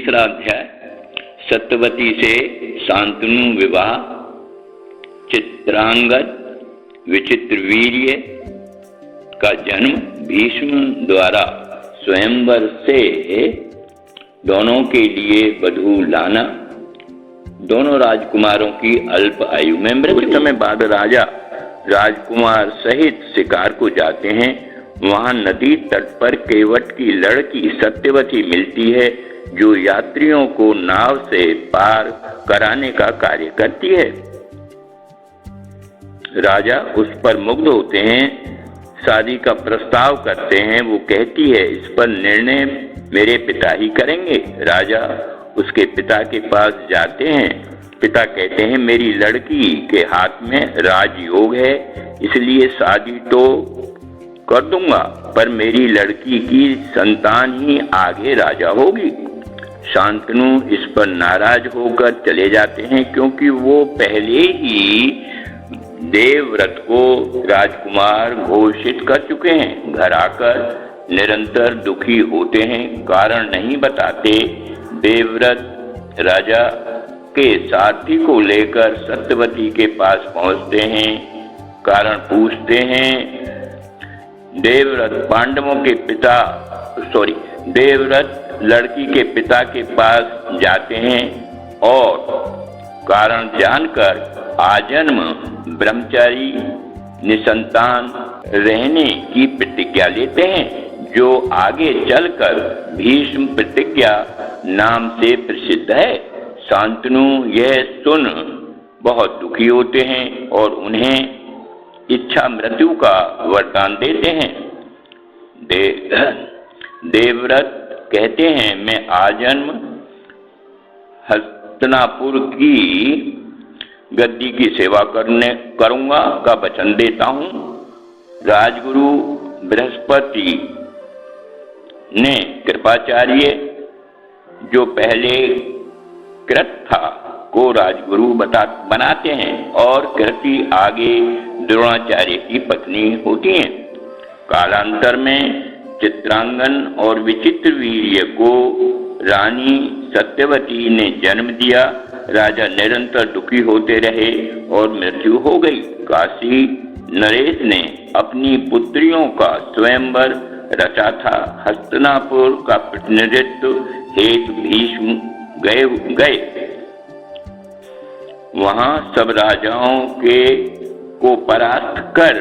तीसरा अध्याय। सत्यवती से शांतनु विवाह। चित्रांगद विचित्रवीर्य का जन्म। भीष्म द्वारा स्वयंवर से दोनों के लिए वधू लाना। दोनों राजकुमारों की अल्प आयु में मृत्यु। कुछ समय बाद राजा राजकुमार सहित शिकार को जाते हैं। वहां नदी तट पर केवट की लड़की सत्यवती मिलती है, जो यात्रियों को नाव से पार कराने का कार्य करती है। राजा उस पर मुग्ध होते हैं, शादी का प्रस्ताव करते हैं। वो कहती है, इस पर निर्णय मेरे पिता ही करेंगे। राजा उसके पिता के पास जाते हैं। पिता कहते हैं, मेरी लड़की के हाथ में राजयोग है, इसलिए शादी तो कर दूंगा, पर मेरी लड़की की संतान ही आगे राजा होगी। शांतनु इस पर नाराज होकर चले जाते हैं, क्योंकि वो पहले ही देवव्रत को राजकुमार घोषित कर चुके हैं। घर आकर निरंतर दुखी होते हैं, कारण नहीं बताते। देवव्रत राजा के सारथी को लेकर सत्यवती के पास पहुंचते हैं, कारण पूछते हैं। देवव्रत देवव्रत लड़की के पिता के पास जाते हैं और कारण जानकर आजन्म ब्रह्मचारी निसंतान रहने की प्रतिज्ञा लेते हैं, जो आगे चलकर भीष्म प्रतिज्ञा नाम से प्रसिद्ध है। शांतनु यह सुन बहुत दुखी होते हैं और उन्हें इच्छा मृत्यु का वरदान देते हैं। देवव्रत कहते हैं, मैं आजन्म हस्तिनापुर की गद्दी की सेवा करूंगा का वचन देता हूं। राजगुरु बृहस्पति ने कृपाचार्य, जो पहले कृत था, को राजगुरु बनाते हैं और कृति आगे द्रोणाचार्य की पत्नी होती हैं। कालांतर में चित्रांगन और विचित्रवीर्य को रानी सत्यवती ने जन्म दिया। राजा निरंतर दुखी होते रहे और मृत्यु हो गई। काशी नरेश ने अपनी पुत्रियों का स्वयंवर रचा था। हस्तिनापुर का प्रतिनिधित्व हेतु भीष्म गए। वहां सब राजाओं को परास्त कर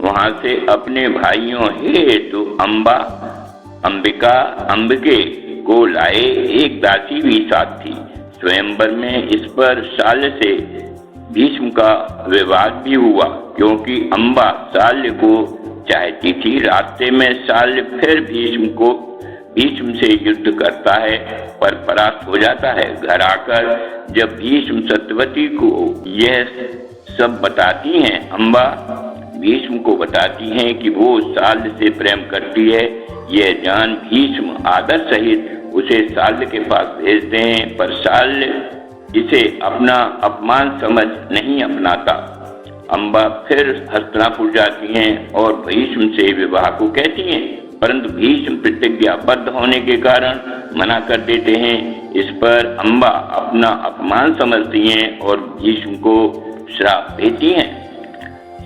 वहां से अपने भाइयों हेतु अंबिके को लाए। एक दासी भी साथ थी। स्वयंवर में इस पर शाल्य से भीष्म का विवाद भी हुआ, क्योंकि अंबा शाल्य को चाहती थी। रास्ते में शाल्य फिर भीष्म से युद्ध करता है, पर परास्त हो जाता है। घर आकर जब भीष्म सत्यवती को यह सब बताती हैं, अंबा भीष्म को बताती हैं कि वो शाल्य से प्रेम करती है। यह जान भीष्म आदर सहित उसे शाल्य के पास भेजते हैं, पर शाल्य इसे अपना अपमान समझ नहीं अपनाता। अंबा फिर हस्तिनापुर जाती हैं और भीष्म से विवाह को कहती हैं, परंतु भीष्म प्रतिज्ञाबद्ध होने के कारण मना कर देते हैं। इस पर अंबा अपना अपमान समझती हैं और भीष्म को श्राप देती हैं।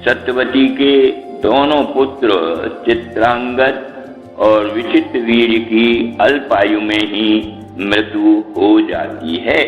सत्यवती के दोनों पुत्र चित्रांगद और विचित्रवीर्य की अल्पायु में ही मृत्यु हो जाती है।